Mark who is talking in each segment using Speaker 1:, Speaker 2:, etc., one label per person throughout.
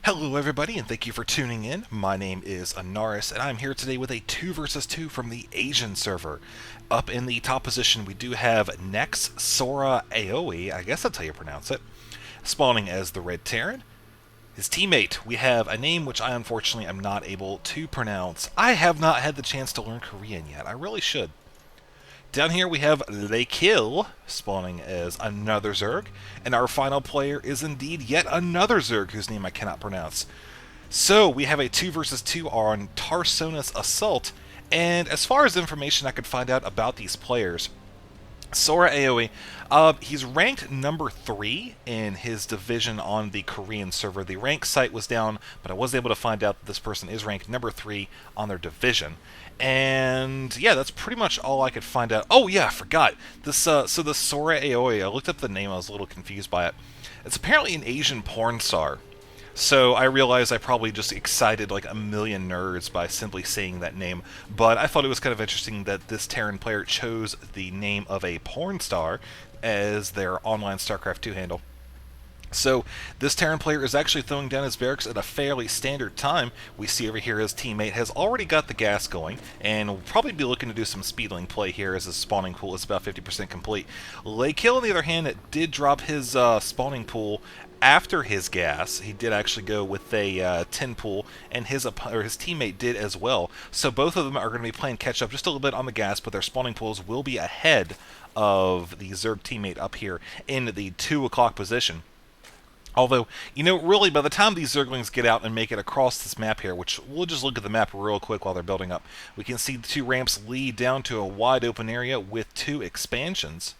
Speaker 1: Hello everybody and thank you for tuning in. My name is Anaris and I'm here today with a 2 versus 2 from the Asian server. Up in the top position we do have NEX Sora Aoi, I guess that's how you pronounce it, spawning as the Red Terran. His teammate, we have a name which I unfortunately am not able to pronounce. I have not had the chance to learn Korean yet, I really should. Down here we have Lekil, spawning as another Zerg, and our final player is indeed yet another Zerg whose name I cannot pronounce. So we have a 2 versus 2 on Tarsonis Assault, and as far as information I could find out about these players, Sora Aoi, he's ranked number 3 in his division on the Korean server. The rank site was down, but I was able to find out that this person is ranked number 3 on their division. And yeah, that's pretty much all I could find out. Oh yeah, I forgot. So the Sora Aoi, I looked up the name, I was a little confused by it. It's apparently an Asian porn star. So I realized I probably just excited like a million nerds by simply saying that name, but I thought it was kind of interesting that this Terran player chose the name of a porn star as their online Starcraft 2 handle. So this Terran player is actually throwing down his barracks at a fairly standard time. We see over here his teammate has already got the gas going, and will probably be looking to do some speedling play here as his spawning pool is about 50% complete. Lekil, on the other hand, did drop his spawning pool after his gas. He did actually go with a 10 pool, and his teammate did as well. So both of them are going to be playing catch up just a little bit on the gas, but their spawning pools will be ahead of the Zerg teammate up here in the 2 o'clock position. Although, really, by the time these Zerglings get out and make it across this map here, which we'll just look at the map real quick while they're building up, we can see the 2 ramps lead down to a wide open area with 2 expansions.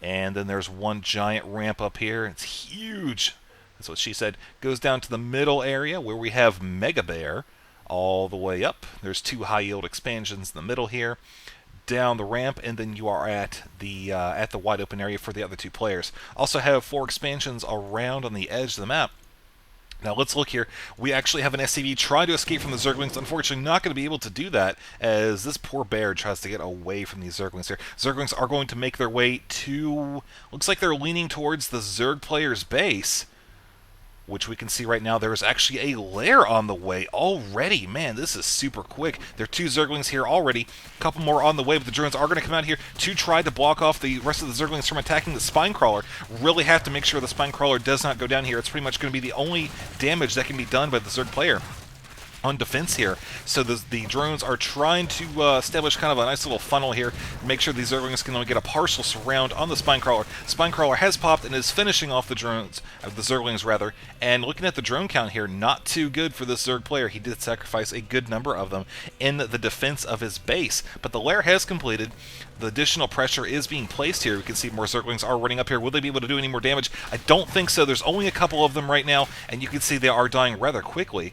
Speaker 1: And then there's one giant ramp up here. It's huge. That's what she said. Goes down to the middle area where we have Mega Bear all the way up. There's 2 high-yield expansions in the middle here. Down the ramp, and then you are at the wide open area for the other 2 players. Also have 4 expansions around on the edge of the map. Now let's look here. We actually have an SCV trying to escape from the Zerglings. Unfortunately, not going to be able to do that as this poor bear tries to get away from these Zerglings here. Zerglings are going to make their way to... Looks like they're leaning towards the Zerg player's base, which we can see right now there is actually a lair on the way already. Man, this is super quick. There are 2 Zerglings here already. A couple more on the way, but the drones are going to come out here to try to block off the rest of the Zerglings from attacking the Spine Crawler. Really have to make sure the Spine Crawler does not go down here. It's pretty much going to be the only damage that can be done by the Zerg player on defense here. So the drones are trying to establish kind of a nice little funnel here, make sure these Zerglings can only get a partial surround on the Spine Crawler. Spine Crawler has popped and is finishing off the drones, the Zerglings rather, and looking at the drone count here, not too good for this Zerg player. He did sacrifice a good number of them in the defense of his base, but the lair has completed. The additional pressure is being placed here. We can see more Zerglings are running up here. Will they be able to do any more damage? I don't think so. There's only a couple of them right now, and you can see they are dying rather quickly.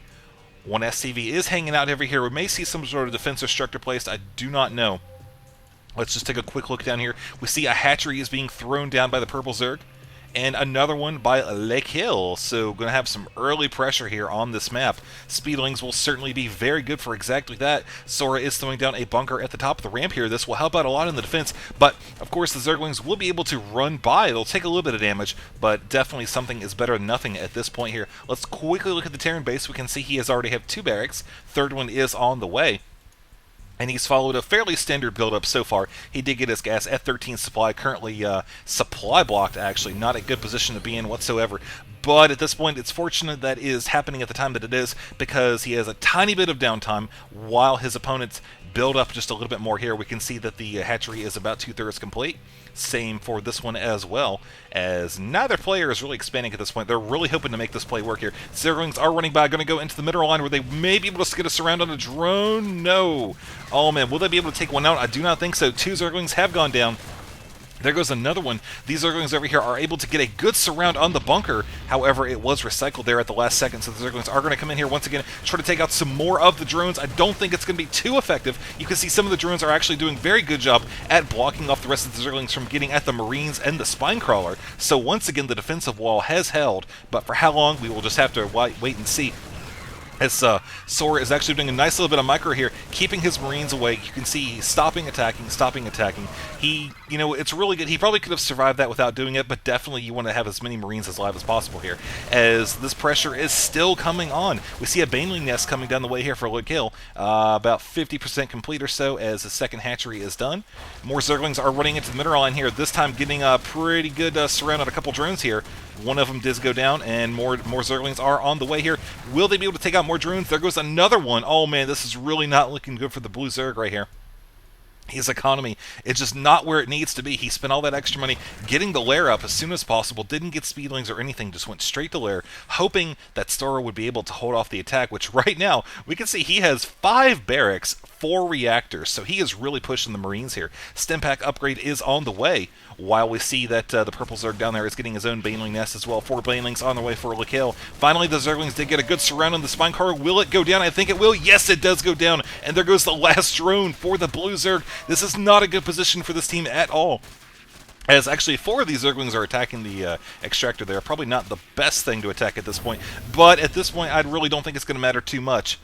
Speaker 1: One SCV is hanging out over here. We may see some sort of defensive structure placed. I do not know. Let's just take a quick look down here. We see a hatchery is being thrown down by the purple Zerg, and another one by Lekil. So going to have some early pressure here on this map. Speedlings will certainly be very good for exactly that. Sora is throwing down a bunker at the top of the ramp here. This will help out a lot in the defense, but of course the Zerglings will be able to run by. They'll take a little bit of damage, but definitely something is better than nothing at this point here. Let's quickly look at the Terran base. We can see he has already have 2 barracks. Third one is on the way. And he's followed a fairly standard build-up so far. He did get his gas at 13 supply, currently supply blocked, actually. Not a good position to be in whatsoever. But at this point, it's fortunate that is happening at the time that it is, because he has a tiny bit of downtime while his opponents build up just a little bit more here. We can see that the hatchery is about 2/3 complete. Same for this one as well, as neither player is really expanding at this point. They're really hoping to make this play work here. Zerglings are running by, going to go into the middle line where they may be able to get us around on a drone. No. Oh man, will they be able to take one out? I do not think so. 2 Zerglings have gone down. There goes another one. These Zerglings over here are able to get a good surround on the bunker. However, it was recycled there at the last second, so the Zerglings are going to come in here once again, try to take out some more of the drones. I don't think it's going to be too effective. You can see some of the drones are actually doing a very good job at blocking off the rest of the Zerglings from getting at the Marines and the Spine Crawler. So once again, the defensive wall has held, but for how long, we will just have to wait and see. As Sora is actually doing a nice little bit of micro here, keeping his Marines away. You can see he's stopping attacking, stopping attacking. He, you know, it's really good. He probably could have survived that without doing it, but definitely you want to have as many Marines as live as possible here, as this pressure is still coming on. We see a Baneling nest coming down the way here for a kill, about 50% complete or so, as the second hatchery is done. More Zerglings are running into the mineral line here, this time getting a pretty good surround on a couple drones here. One of them does go down, and more Zerglings are on the way here. Will they be able to take out more drones? There goes another one. Oh man, this is really not looking good for the blue Zerg right here. His economy is just not where it needs to be. He spent all that extra money getting the lair up as soon as possible, didn't get speedlings or anything, just went straight to lair, hoping that Sora would be able to hold off the attack, which right now, we can see he has 5 barracks, 4 reactors, so he is really pushing the Marines here. Stimpack upgrade is on the way, while we see that the purple Zerg down there is getting his own Baneling nest as well. 4 Banelings on their way for a kill. Finally, the Zerglings did get a good surround on the Spine Car. Will it go down? I think it will. Yes, it does go down, and there goes the last drone for the blue Zerg. This is not a good position for this team at all, as actually 4 of these Zerglings are attacking the extractor there. Probably not the best thing to attack at this point, but at this point I really don't think it's going to matter too much.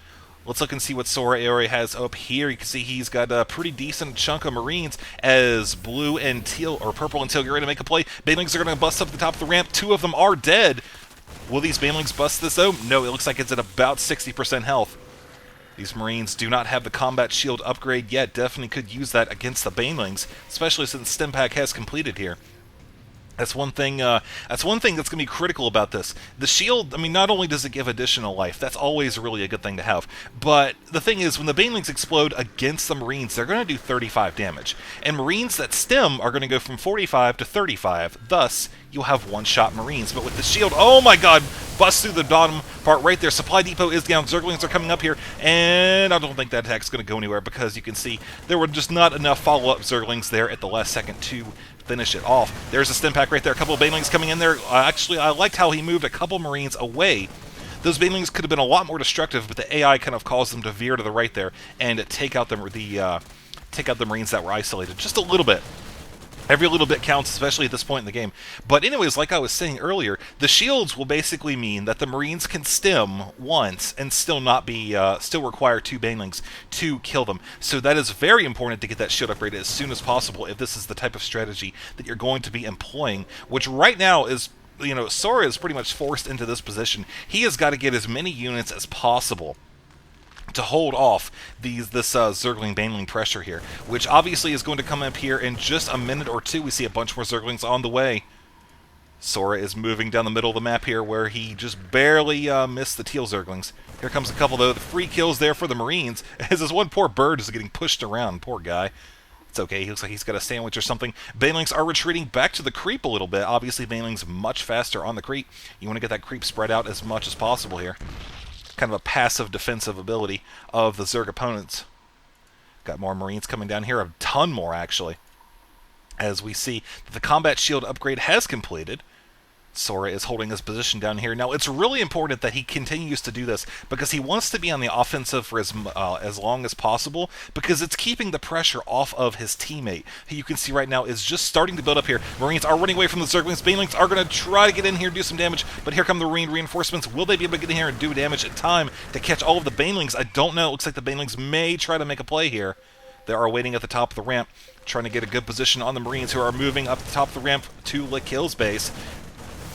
Speaker 1: Let's look and see what Sora Aoi has up here. You can see he's got a pretty decent chunk of Marines, as blue and teal, or purple and teal, get ready to make a play. Banelings are going to bust up the top of the ramp. 2 of them are dead. Will these Banelings bust this though? No, it looks like it's at about 60% health. These Marines do not have the combat shield upgrade yet. Definitely could use that against the Banelings, especially since Stimpack has completed here. That's one thing that's going to be critical about this. The shield, I mean, not only does it give additional life, that's always really a good thing to have, but the thing is, when the Banelings explode against the Marines, they're going to do 35 damage. And Marines that stem are going to go from 45 to 35, thus, you'll have one-shot Marines. But with the shield, oh my god, bust through the bottom part right there. Supply depot is down, Zerglings are coming up here, and I don't think that attack's going to go anywhere, because you can see there were just not enough follow-up Zerglings there at the last second to finish it off. There's a Stimpack right there. A couple of Banelings coming in there. Actually, I liked how he moved a couple Marines away. Those Banelings could have been a lot more destructive, but the AI kind of caused them to veer to the right there and take out the Marines that were isolated just a little bit. Every little bit counts, especially at this point in the game. But anyways, like I was saying earlier, the shields will basically mean that the Marines can stem once and still not be, still require 2 Banelings to kill them. So that is very important to get that shield upgrade as soon as possible if this is the type of strategy that you're going to be employing, which right now is, you know, Sora is pretty much forced into this position. He has got to get as many units as possible to hold off this Zergling Baneling pressure here, which obviously is going to come up here in just a minute or two. We see a bunch more Zerglings on the way. Sora is moving down the middle of the map here, where he just barely missed the teal Zerglings. Here comes a couple, though. The free kills there for the Marines, as this one poor bird is getting pushed around. Poor guy. It's okay. He looks like he's got a sandwich or something. Banelings are retreating back to the creep a little bit. Obviously, Banelings much faster on the creep. You want to get that creep spread out as much as possible here. Kind of a passive defensive ability of the Zerg opponents. Got more Marines coming down here, a ton more actually. As we see that the combat shield upgrade has completed. Sora is holding his position down here. Now, it's really important that he continues to do this, because he wants to be on the offensive for as long as possible, because it's keeping the pressure off of his teammate, who you can see right now is just starting to build up here. Marines are running away from the Zerglings. Banelings are going to try to get in here and do some damage, but here come the Marine reinforcements. Will they be able to get in here and do damage in time to catch all of the Banelings? I don't know. It looks like the Banelings may try to make a play here. They are waiting at the top of the ramp, trying to get a good position on the Marines, who are moving up the top of the ramp to Lakill's base.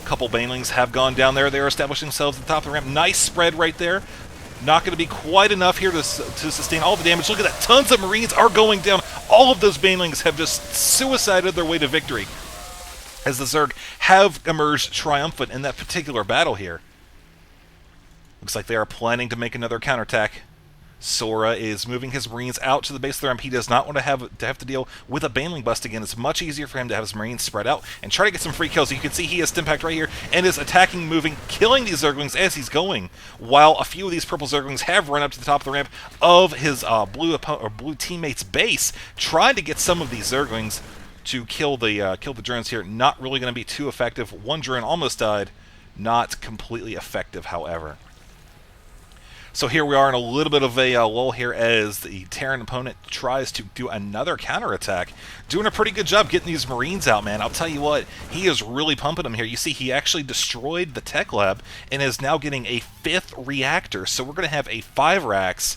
Speaker 1: Couple Banelings have gone down there. They're establishing themselves at the top of the ramp. Nice spread right there. Not going to be quite enough here to sustain all the damage. Look at that. Tons of Marines are going down. All of those Banelings have just suicided their way to victory, as the Zerg have emerged triumphant in that particular battle here. Looks like they are planning to make another counterattack. Sora is moving his Marines out to the base of the ramp. He does not want to have to deal with a Baneling bust again. It's much easier for him to have his Marines spread out and try to get some free kills. You can see he has Stimpack right here and is attacking, moving, killing these Zerglings as he's going, while a few of these purple Zerglings have run up to the top of the ramp of his blue teammate's base, trying to get some of these Zerglings to kill the drones here. Not really going to be too effective. One drone almost died. Not completely effective, however. So here we are in a little bit of a lull here as the Terran opponent tries to do another counterattack. Doing a pretty good job getting these Marines out, man. I'll tell you what, he is really pumping them here. You see, he actually destroyed the tech lab and is now getting a 5th reactor. So we're going to have a 5 racks,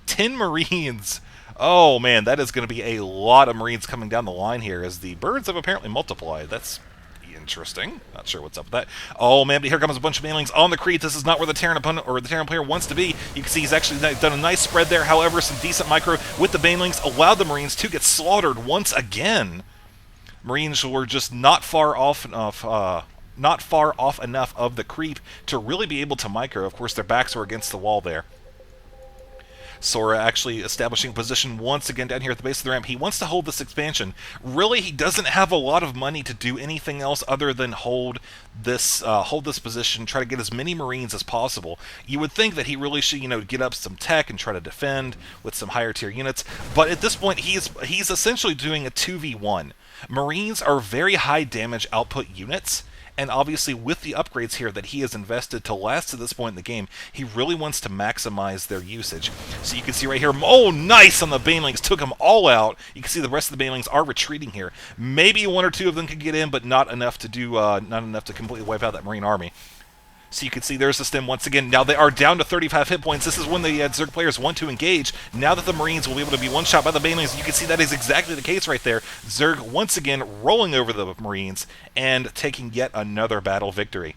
Speaker 1: 10 Marines. Oh, man, that is going to be a lot of Marines coming down the line here as the birds have apparently multiplied. That's interesting. Not sure what's up with that. Oh, man, but here comes a bunch of banelings on the creep. This is not where the Terran opponent or the Terran player wants to be. You can see he's actually done a nice spread there. However, some decent micro with the banelings allowed the Marines to get slaughtered once again. Marines were just not far off enough of the creep to really be able to micro. Of course, their backs were against the wall there. Sora actually establishing position once again down here at the base of the ramp. He wants to hold this expansion. Really, he doesn't have a lot of money to do anything else other than hold this position, try to get as many Marines as possible. You would think that he really should, get up some tech and try to defend with some higher tier units, but at this point, he's essentially doing a 2v1. Marines are very high damage output units, and obviously with the upgrades here that he has invested to last to this point in the game, he really wants to maximize their usage. So you can see right here, oh, nice on the banelings, took them all out. You can see the rest of the banelings are retreating here. Maybe 1 or 2 of them could get in, but not enough to completely wipe out that Marine army. So you can see there's the stem once again. Now they are down to 35 hit points. This is when the Zerg players want to engage. Now that the Marines will be able to be one-shot by the banelings, you can see that is exactly the case right there. Zerg once again rolling over the Marines and taking yet another battle victory.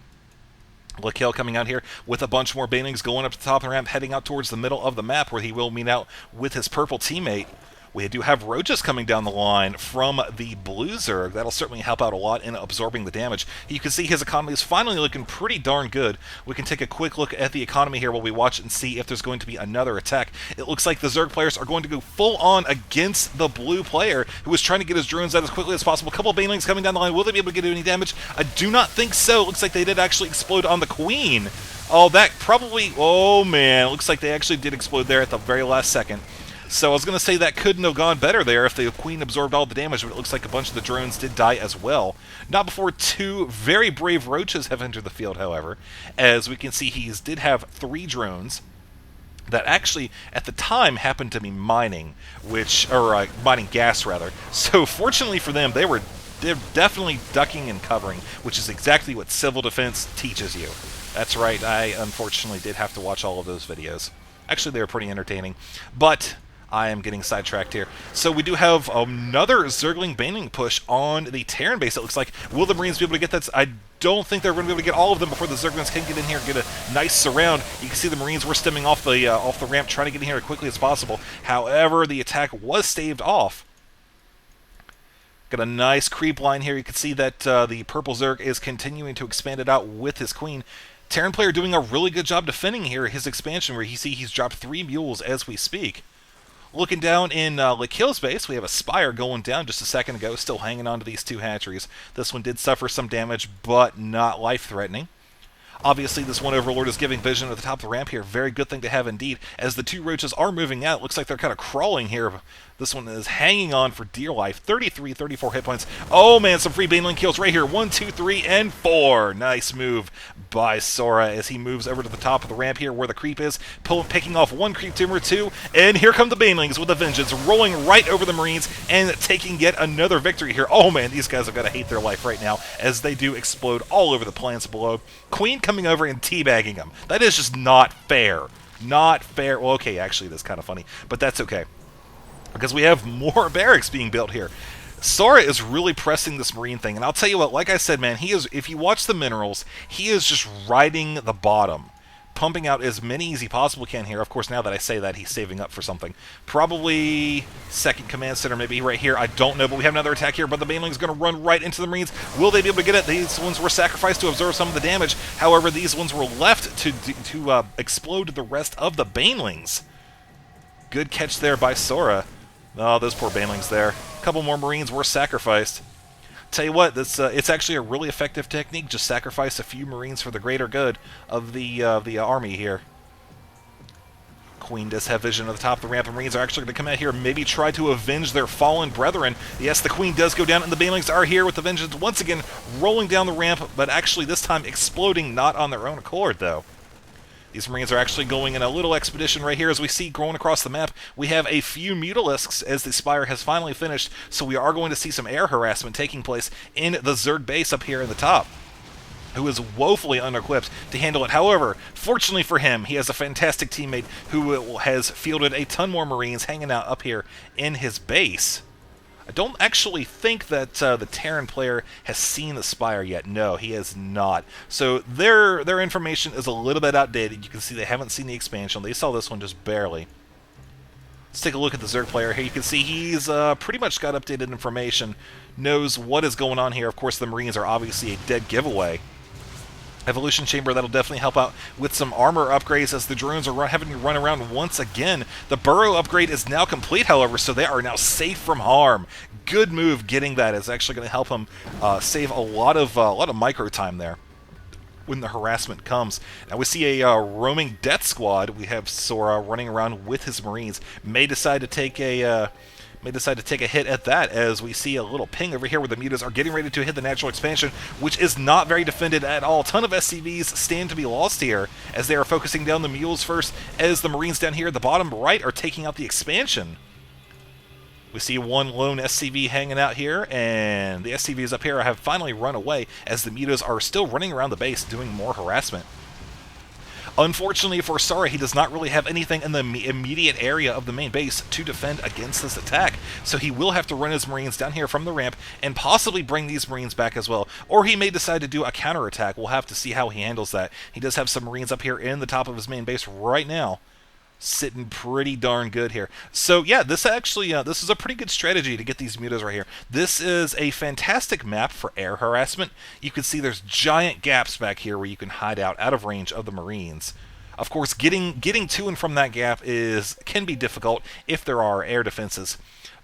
Speaker 1: Lakel coming out here with a bunch more banelings going up to the top of the ramp, heading out towards the middle of the map where he will meet out with his purple teammate. We do have Roaches coming down the line from the Blue Zerg. That'll certainly help out a lot in absorbing the damage. You can see his economy is finally looking pretty darn good. We can take a quick look at the economy here while we watch and see if there's going to be another attack. It looks like the Zerg players are going to go full on against the blue player who is trying to get his drones out as quickly as possible. A couple of banelings coming down the line. Will they be able to get any damage? I do not think so. It looks like they did actually explode on the Queen. Oh, that probably... Oh, man. It looks like they actually did explode there at the very last second. So I was going to say that couldn't have gone better there if the Queen absorbed all the damage, but it looks like a bunch of the drones did die as well. Not before 2 very brave Roaches have entered the field, however. As we can see, he did have 3 drones that actually, at the time, happened to be mining, mining gas, rather. So fortunately for them, they're definitely ducking and covering, which is exactly what civil defense teaches you. That's right, I unfortunately did have to watch all of those videos. Actually, they were pretty entertaining, but I am getting sidetracked here. So we do have another Zergling Baneling push on the Terran base, it looks like. Will the Marines be able to get that? I don't think they're going to be able to get all of them before the Zerglings can get in here and get a nice surround. You can see the Marines were stemming off the ramp, trying to get in here as quickly as possible. However, the attack was staved off. Got a nice creep line here. You can see that the Purple Zerg is continuing to expand it out with his Queen. Terran player doing a really good job defending here his expansion, where he's dropped 3 mules as we speak. Looking down in Lakel's base, we have a Spire going down just a second ago, still hanging on to these 2 hatcheries. This one did suffer some damage, but not life-threatening. Obviously, this one Overlord is giving vision at the top of the ramp here. Very good thing to have indeed. As the 2 Roaches are moving out, looks like they're kind of crawling here. This one is hanging on for dear life. 33, 34 hit points. Oh, man, some free Baneling kills right here. 1, 2, 3, and 4. Nice move by Sora as he moves over to the top of the ramp here where the creep is, picking off 1 creep tumor, 2, and here come the Banelings with a vengeance, rolling right over the Marines and taking yet another victory here. Oh, man, these guys have got to hate their life right now as they do explode all over the plants below. Queen coming over and teabagging them. That is just not fair. Not fair. Well, okay, actually, that's kind of funny, but that's okay, because we have more barracks being built here. Sora is really pressing this Marine thing, and I'll tell you what, like I said, man, if you watch the minerals, he is just riding the bottom, pumping out as many as he possibly can here. Of course, now that I say that, he's saving up for something. Probably second command center, maybe right here. I don't know, but we have another attack here, but the Baneling's going to run right into the Marines. Will they be able to get it? These ones were sacrificed to absorb some of the damage. However, these ones were left to explode the rest of the Banelings. Good catch there by Sora. Oh, those poor Banelings there. A couple more Marines were sacrificed. Tell you what, it's actually a really effective technique. Just sacrifice a few Marines for the greater good of the army here. Queen does have vision at the top of the ramp. The Marines are actually going to come out here and maybe try to avenge their fallen brethren. Yes, the Queen does go down, and the Banelings are here with the vengeance once again, rolling down the ramp, but actually this time exploding not on their own accord, though. These Marines are actually going in a little expedition right here. As we see going across the map, we have a few Mutalisks as the Spire has finally finished, so we are going to see some air harassment taking place in the Zerg base up here in the top, who is woefully unequipped to handle it. However, fortunately for him, he has a fantastic teammate who has fielded a ton more Marines hanging out up here in his base. I don't actually think that the Terran player has seen the Spire yet. No, he has not. So their information is a little bit outdated. You can see they haven't seen the expansion. They saw this one just barely. Let's take a look at the Zerg player here. You can see he's pretty much got updated information, knows what is going on here. Of course, the Marines are obviously a dead giveaway. Evolution Chamber, that'll definitely help out with some armor upgrades as the drones are having to run around once again. The burrow upgrade is now complete, however, so they are now safe from harm. Good move getting that. It's actually going to help them save a lot of micro time there when the harassment comes. Now we see a roaming death squad. We have Sora running around with his Marines. May decide to take a hit at that, as we see a little ping over here where the mutas are getting ready to hit the natural expansion, which is not very defended at all. A ton of SCVs stand to be lost here as they are focusing down the mules first, as the Marines down here at the bottom right are taking out the expansion. We see one lone SCV hanging out here, and the SCVs up here have finally run away as the mutas are still running around the base doing more harassment. Unfortunately for Sora, he does not really have anything in the immediate area of the main base to defend against this attack, so he will have to run his Marines down here from the ramp and possibly bring these Marines back as well, or he may decide to do a counterattack. We'll have to see how he handles that. He does have some Marines up here in the top of his main base right now, sitting pretty darn good here. So yeah, this actually this is a pretty good strategy to get these mutas right here. This is a fantastic map for air harassment. You can see there's giant gaps back here where you can hide out of range of the Marines. Of course, getting to and from that gap can be difficult if there are air defenses.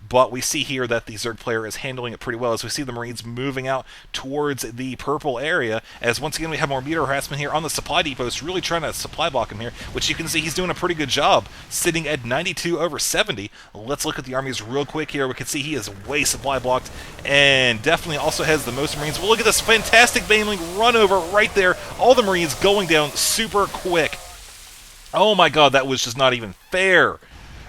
Speaker 1: But we see here that the Zerg player is handling it pretty well, as we see the Marines moving out towards the purple area, as once again we have more muta harassment here on the supply depots, really trying to supply block him here, which you can see he's doing a pretty good job, sitting at 92 over 70. Let's look at the armies real quick here. We can see he is way supply blocked, and definitely also has the most Marines. Well, look at this fantastic Baneling run over right there. All the Marines going down super quick. Oh my god, that was just not even fair,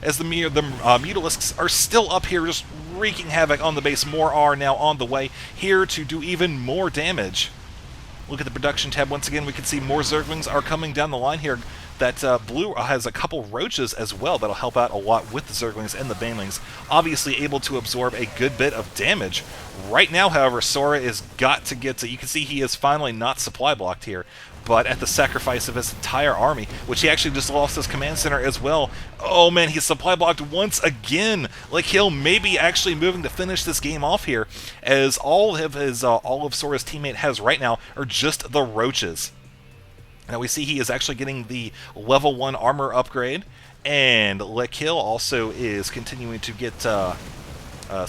Speaker 1: as the Mutalisks are still up here just wreaking havoc on the base. More are now on the way here to do even more damage. Look at the production tab once again. We can see more Zerglings are coming down the line here. That blue has a couple roaches as well that'll help out a lot with the Zerglings and the Banelings. Obviously able to absorb a good bit of damage. Right now, however, Sora is got to get to... You can see he is finally not supply blocked here, but at the sacrifice of his entire army, which he actually just lost his command center as well. Oh man, he's supply blocked once again. Like, he'll maybe actually moving to finish this game off here, as all of Sora's teammate has right now are just the roaches. Now we see he is actually getting the level 1 armor upgrade, and Lekil also is continuing to get...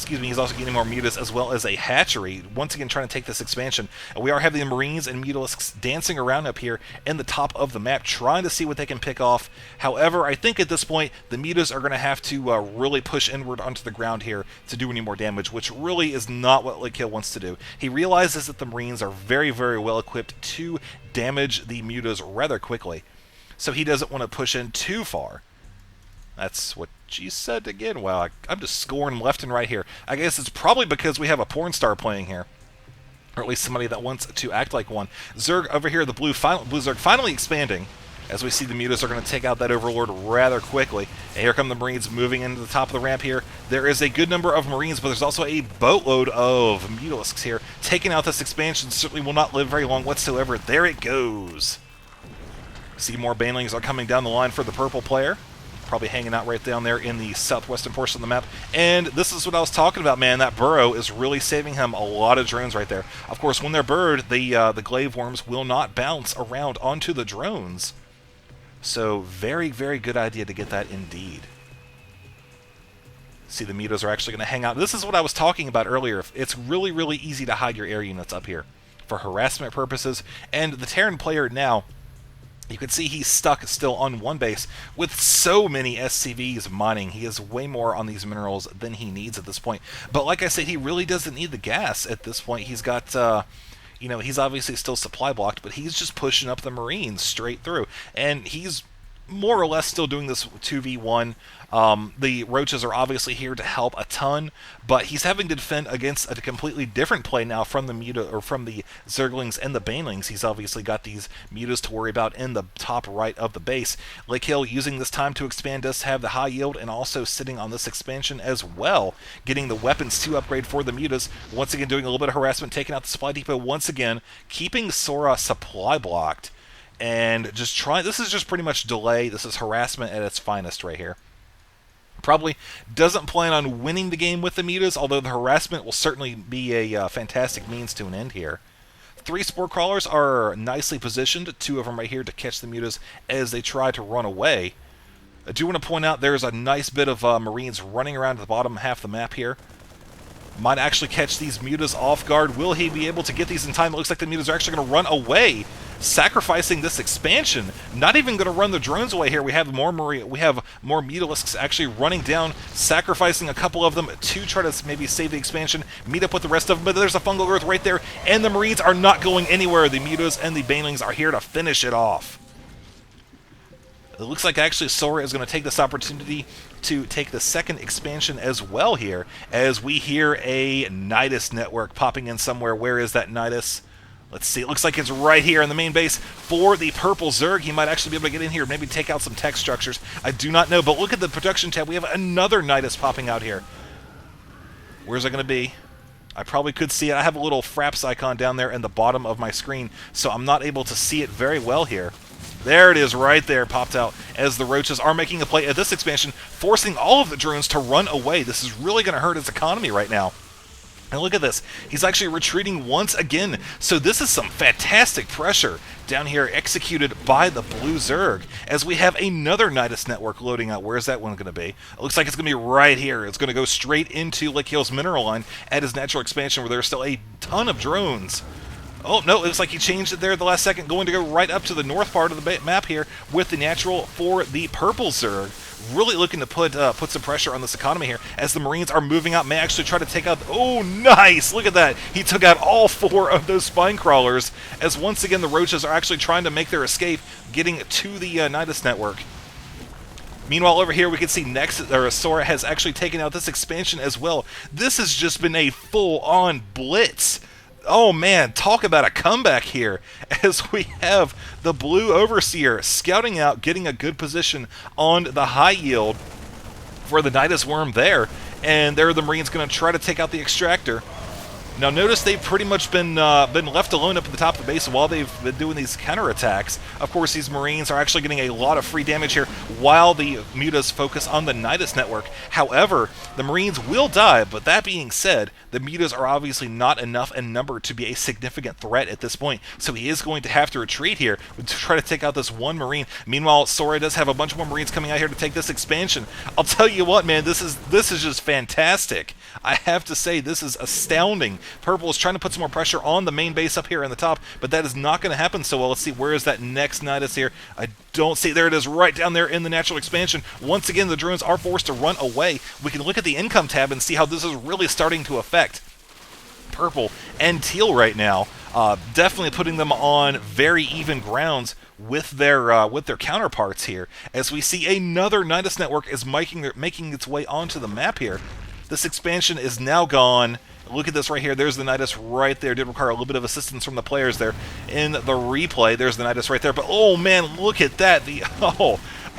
Speaker 1: he's also getting more mutas as well as a hatchery, once again trying to take this expansion. And we are having the Marines and Mutalisks dancing around up here in the top of the map, trying to see what they can pick off. However, I think at this point, the mutas are going to have to really push inward onto the ground here to do any more damage, which really is not what Lekil wants to do. He realizes that the Marines are very, very well equipped to damage the mutas rather quickly, so he doesn't want to push in too far. That's what she said again. Wow, I'm just scoring left and right here. I guess it's probably because we have a porn star playing here, or at least somebody that wants to act like one. Zerg over here, the blue Zerg finally expanding, as we see the mutas are going to take out that Overlord rather quickly. And here come the Marines moving into the top of the ramp here. There is a good number of Marines, but there's also a boatload of Mutalisks here. Taking out this expansion certainly will not live very long whatsoever. There it goes. See, more Banelings are coming down the line for the purple player. Probably hanging out right down there in the southwestern portion of the map. And this is what I was talking about, man. That burrow is really saving him a lot of drones right there. Of course, when they're burrowed, the glaive worms will not bounce around onto the drones. So very, very good idea to get that indeed. See, the mutas are actually going to hang out. This is what I was talking about earlier. It's really, really easy to hide your air units up here for harassment purposes. And the Terran player now, you can see he's stuck still on one base with so many SCVs mining. He has way more on these minerals than he needs at this point. But like I said, he really doesn't need the gas at this point. He's got... You know, he's obviously still supply blocked, but he's just pushing up the Marines straight through. And he's more or less still doing this 2v1. The Roaches are obviously here to help a ton, but he's having to defend against a completely different play now from the from the Zerglings and the Banelings. He's obviously got these Mutas to worry about in the top right of the base. Lake Hill, using this time to expand, does have the high yield and also sitting on this expansion as well, getting the weapons to upgrade for the Mutas. Once again, doing a little bit of harassment, taking out the supply depot once again, keeping Sora supply blocked. And just trying, this is just pretty much delay. This is harassment at its finest right here. Probably doesn't plan on winning the game with the Mutas, although the harassment will certainly be a fantastic means to an end here. 3 Spore Crawlers are nicely positioned, 2 of them right here to catch the Mutas as they try to run away. I do want to point out there's a nice bit of Marines running around the bottom half the map here. Might actually catch these Mutas off guard. Will he be able to get these in time? It looks like the Mutas are actually going to run away, sacrificing this expansion. Not even going to run the drones away here. We have more Mutalisks actually running down, sacrificing a couple of them to try to maybe save the expansion, meet up with the rest of them. But there's a fungal growth right there, and the Marines are not going anywhere. The Mutas and the Banelings are here to finish it off. It looks like actually Sora is going to take this opportunity to take the second expansion as well here, as we hear a Nidus network popping in somewhere. Where is that Nidus? Let's see. It looks like it's right here in the main base for the purple Zerg. He might actually be able to get in here, maybe take out some tech structures. I do not know, but look at the production tab. We have another Nidus popping out here. Where's it going to be? I probably could see it. I have a little Fraps icon down there in the bottom of my screen, so I'm not able to see it very well here. There it is right there, popped out, as the Roaches are making a play at this expansion, forcing all of the drones to run away. This is really going to hurt his economy right now. And look at this. He's actually retreating once again. So this is some fantastic pressure down here executed by the Blue Zerg, as we have another Nidus network loading out. Where's that one going to be? It looks like it's going to be right here. It's going to go straight into Lake Hill's mineral line at his natural expansion, where there's still a ton of drones. Oh, no, it looks like he changed it there at the last second, going to go right up to the north part of the map here with the natural for the purple Zerg. Really looking to put some pressure on this economy here, as the Marines are moving out, may actually try to take out... Oh, nice! Look at that! He took out all 4 of those spine crawlers, as once again the Roaches are actually trying to make their escape, getting to the Nidus network. Meanwhile, over here, we can see Sora has actually taken out this expansion as well. This has just been a full-on blitz. Oh man, talk about a comeback here, as we have the Blue Overseer scouting out, getting a good position on the high yield for the Nidus Worm there, and there are the Marines going to try to take out the Extractor. Now notice they've pretty much been left alone up at the top of the base while they've been doing these counterattacks. Of course, these Marines are actually getting a lot of free damage here while the Mutas focus on the Nidus network. However, the Marines will die, but that being said, the Mutas are obviously not enough in number to be a significant threat at this point, so he is going to have to retreat here to try to take out this one Marine. Meanwhile, Sora does have a bunch more Marines coming out here to take this expansion. I'll tell you what, man, this is just fantastic. I have to say, this is astounding. Purple is trying to put some more pressure on the main base up here in the top, but that is not going to happen so well. Let's see, where is that next Nidus here? I don't see. There it is, right down there in the natural expansion. Once again, the drones are forced to run away. We can look at the income tab and see how this is really starting to affect Purple and Teal right now. Definitely putting them on very even grounds with their counterparts here, as we see another Nidus network is making its way onto the map here. This expansion is now gone. Look at this right here. There's the Nidus right there. Did require a little bit of assistance from the players there in the replay. There's the Nidus right there. But oh man, look at that. The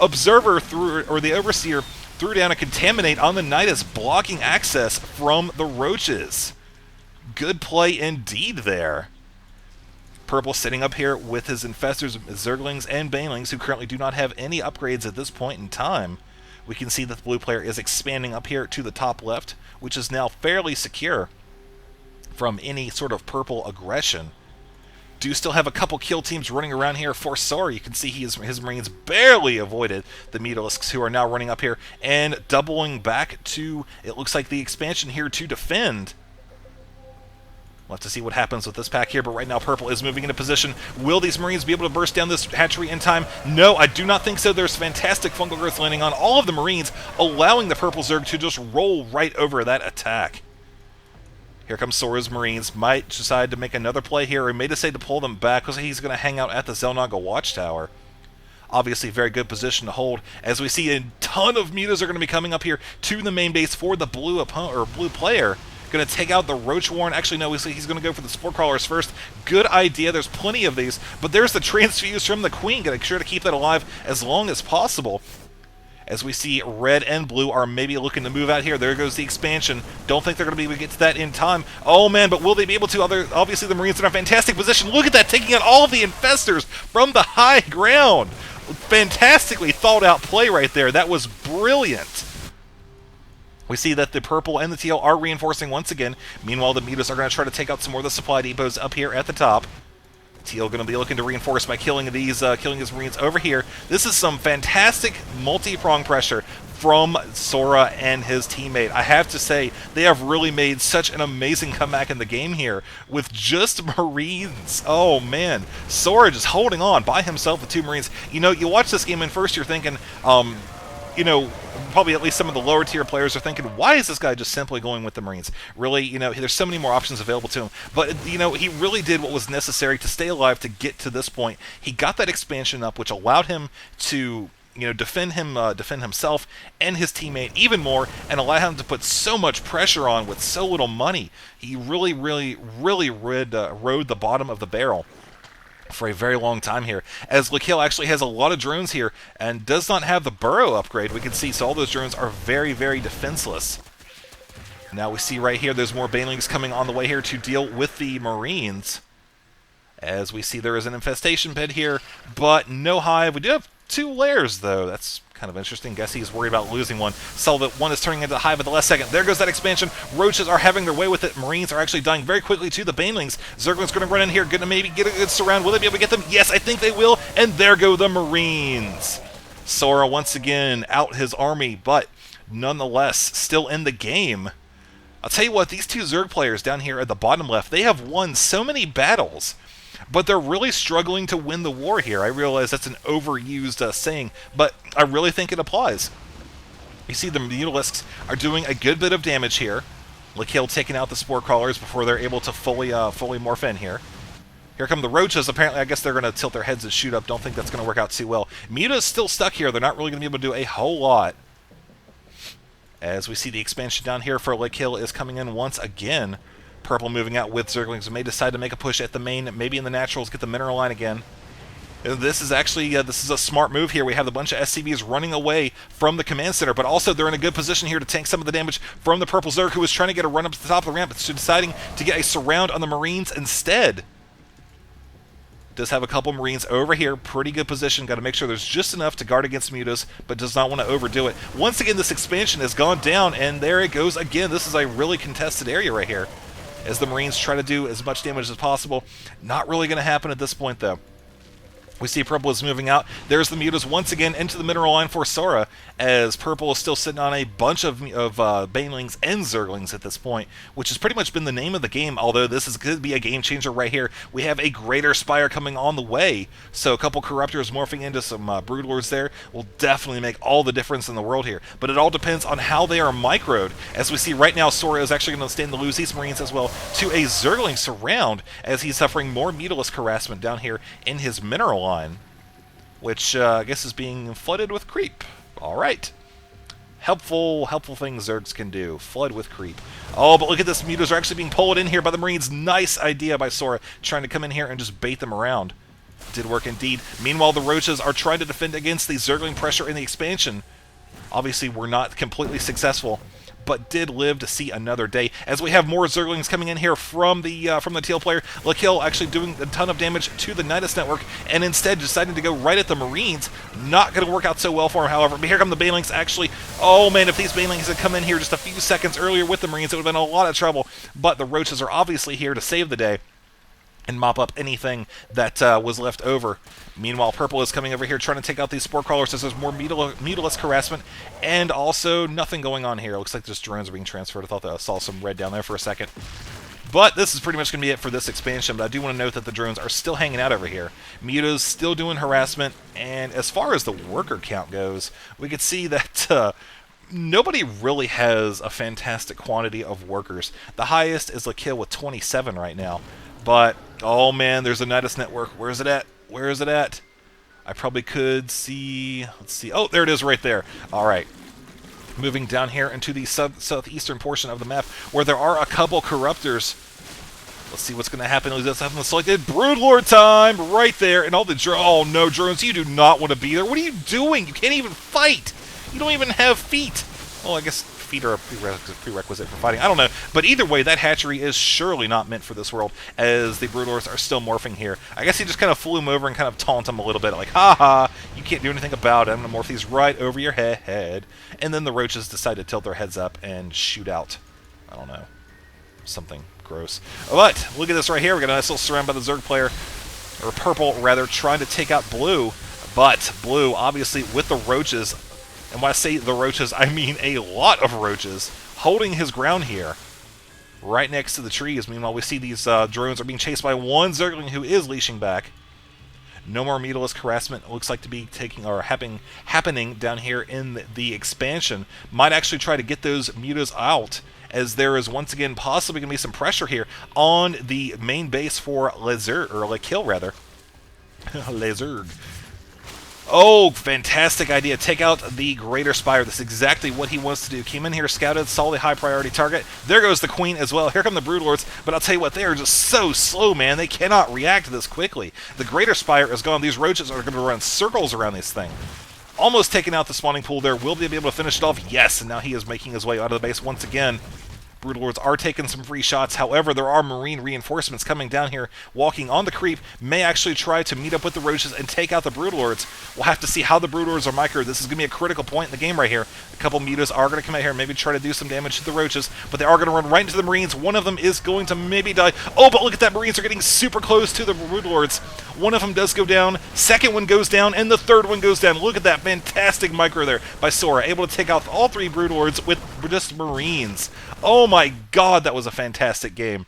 Speaker 1: Observer the Overseer threw down a Contaminate on the Nidus, blocking access from the Roaches. Good play indeed there. Purple sitting up here with his Infestors, Zerglings, and Banelings, who currently do not have any upgrades at this point in time. We can see that the blue player is expanding up here to the top left, which is now fairly secure from any sort of purple aggression. Do still have a couple kill teams running around here for Sora. You can see his Marines barely avoided the Mutalisks, who are now running up here and doubling back to, it looks like, the expansion here to defend. We'll have to see what happens with this pack here, but right now Purple is moving into position. Will these Marines be able to burst down this hatchery in time? No, I do not think so. There's fantastic fungal growth landing on all of the Marines, allowing the Purple Zerg to just roll right over that attack. Here comes Sora's Marines. Might decide to make another play here, or may decide to pull them back because he's going to hang out at the Zelnaga Watchtower. Obviously, very good position to hold, as we see a ton of mutas are going to be coming up here to the main base for the blue opponent or blue player. Going to take out the Roach Warren. Actually, no, he's going to go for the Spore Crawlers first. Good idea. There's plenty of these, but there's the Transfuse from the Queen. Going to make sure to keep that alive as long as possible. As we see red and blue are maybe looking to move out here. There goes the expansion. Don't think they're going to be able to get to that in time. Oh, man, but will they be able to? Obviously, the Marines are in a fantastic position. Look at that, taking out all of the infestors from the high ground. Fantastically thought-out play right there. That was brilliant. We see that the purple and the teal are reinforcing once again. Meanwhile, the mutas are going to try to take out some more of the supply depots up here at the top. Teal going to be looking to reinforce by killing his Marines over here. This is some fantastic multi-prong pressure from Sora and his teammate. I have to say, they have really made such an amazing comeback in the game here with just Marines. Oh, man. Sora just holding on by himself with 2 Marines. You know, you watch this game and first you're thinking, you know, probably at least some of the lower tier players are thinking, why is this guy just simply going with the Marines? Really, you know, there's so many more options available to him. But, you know, he really did what was necessary to stay alive to get to this point. He got that expansion up, which allowed him to, you know, defend himself and his teammate even more, and allow him to put so much pressure on with so little money. He really rode the bottom of the barrel for a very long time here, as Lakil actually has a lot of drones here and does not have the burrow upgrade. We can see, so all those drones are very defenseless. Now we see right here there's more banelings coming on the way here to deal with the Marines. As we see there is an infestation pit here, but no hive. We do have 2 layers though. That's kind of interesting. Guess he's worried about losing one. Saw that one is turning into a hive at the last second. There goes that expansion. Roaches are having their way with it. Marines are actually dying very quickly to the banelings. Zergling's going to run in here, going to maybe get a good surround. Will they be able to get them? Yes, I think they will. And there go the Marines. Sora once again out his army, but nonetheless still in the game. I'll tell you what, these 2 Zerg players down here at the bottom left, they have won so many battles, but they're really struggling to win the war here. I realize that's an overused saying, but I really think it applies. You see the Mutalisks are doing a good bit of damage here. Lakil taking out the Spore Crawlers before they're able to fully morph in here. Here come the Roaches. Apparently, I guess they're going to tilt their heads and shoot up. Don't think that's going to work out too well. Muta's still stuck here. They're not really going to be able to do a whole lot. As we see the expansion down here for Lakil is coming in once again. Purple moving out with Zerglings. May decide to make a push at the main, maybe in the naturals, get the mineral line again. This is actually this is a smart move here. We have a bunch of SCVs running away from the command center, but also they're in a good position here to tank some of the damage from the purple Zerg, who is trying to get a run up to the top of the ramp, but deciding to get a surround on the Marines instead. Does have a couple Marines over here. Pretty good position. Got to make sure there's just enough to guard against mutas, but does not want to overdo it. Once again, this expansion has gone down, and there it goes again. This is a really contested area right here, as the Marines try to do as much damage as possible. Not really going to happen at this point, though. We see Purple is moving out. There's the mutas once again into the mineral line for Sora, as Purple is still sitting on a bunch of Banelings and Zerglings at this point, which has pretty much been the name of the game, although this is going to be a game changer right here. We have a Greater Spire coming on the way, so a couple Corruptors morphing into some Broodlords there will definitely make all the difference in the world here. But it all depends on how they are microed. As we see right now, Sora is actually going to stand to lose these Marines as well to a Zergling surround, as he's suffering more Mutalisk harassment down here in his mineral line, which I guess is being flooded with creep. Alright. Helpful thing Zergs can do. Flood with creep. Oh, but look at this. Mutas are actually being pulled in here by the Marines. Nice idea by Sora, trying to come in here and just bait them around. Did work indeed. Meanwhile, the Roaches are trying to defend against the Zergling pressure in the expansion. Obviously, we're not completely successful, but did live to see another day, as we have more Zerglings coming in here from the teal player. Lakil actually doing a ton of damage to the Nidus network, and instead deciding to go right at the Marines. Not going to work out so well for him, however. But here come the Banelings, actually. Oh, man, if these Banelings had come in here just a few seconds earlier with the Marines, it would have been a lot of trouble. But the Roaches are obviously here to save the day and mop up anything that was left over. Meanwhile, Purple is coming over here trying to take out these Spore Crawlers, as there's more Mutalisk harassment, and also nothing going on here. Looks like just drones are being transferred. I thought that I saw some red down there for a second. But this is pretty much going to be it for this expansion, but I do want to note that the drones are still hanging out over here. Mutas still doing harassment, and as far as the worker count goes, we could see that nobody really has a fantastic quantity of workers. The highest is Lakil with 27 right now. But, oh man, there's a Nidus network. Where is it at? Where is it at? I probably could see... Let's see. Oh, there it is right there. All right. Moving down here into the southeastern portion of the map, where there are a couple corruptors. Let's see what's going to happen. Let's have the selected Broodlord time right there, and all the drones. Oh no, drones! You do not want to be there. What are you doing? You can't even fight. You don't even have feet. Well, I guess feet are a prerequisite for fighting. I don't know, but either way, that hatchery is surely not meant for this world, as the Broodlords are still morphing here. I guess he just kind of flew him over and kind of taunt him a little bit, like, haha, you can't do anything about it. I'm going to morph these right over your head. And then the roaches decide to tilt their heads up and shoot out, I don't know, something gross. But look at this right here. We got a nice little surround by the Zerg player, or purple rather, trying to take out blue. But blue, obviously, with the roaches, and when I say the roaches, I mean a lot of roaches, holding his ground here, right next to the trees. Meanwhile, we see these drones are being chased by one Zergling who is leashing back. No more mutalisk harassment looks like to be taking or happening down here in the expansion. Might actually try to get those mutas out, as there is once again possibly going to be some pressure here on the main base for Lazurg, or Lakil rather. Lazurg. Oh, fantastic idea. Take out the Greater Spire. That's exactly what he wants to do. Came in here, scouted, saw the high priority target. There goes the Queen as well. Here come the Broodlords. But I'll tell you what, they are just so slow, man. They cannot react this quickly. The Greater Spire is gone. These roaches are going to run circles around this thing. Almost taking out the spawning pool there. Will they be able to finish it off? Yes, and now he is making his way out of the base once again. Broodlords are taking some free shots. However, there are Marine reinforcements coming down here, walking on the creep, may actually try to meet up with the roaches and take out the Broodlords. We'll have to see how the Broodlords are microed. This is going to be a critical point in the game right here. A couple mutas are going to come out here and maybe try to do some damage to the roaches, but they are going to run right into the Marines. One of them is going to maybe die. Oh, but look at that. Marines are getting super close to the Broodlords. One of them does go down, second one goes down, and the third one goes down. Look at that fantastic micro there by Sora, able to take out all three Broodlords with just Marines. Oh my god, that was a fantastic game.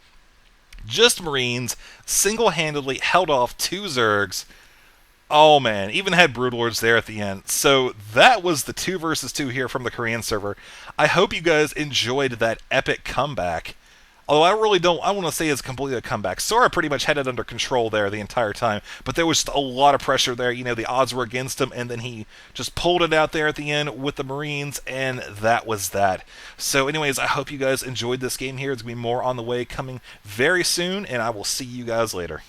Speaker 1: Just Marines single-handedly held off two Zergs. Oh man, even had Broodlords there at the end. So that was the 2 versus 2 here from the Korean server. I hope you guys enjoyed that epic comeback. Although I really don't, I want to say it's completely a comeback. Sora pretty much had it under control there the entire time, but there was a lot of pressure there. You know, the odds were against him, and then he just pulled it out there at the end with the Marines, and that was that. So anyways, I hope you guys enjoyed this game here. There's going to be more on the way coming very soon, and I will see you guys later.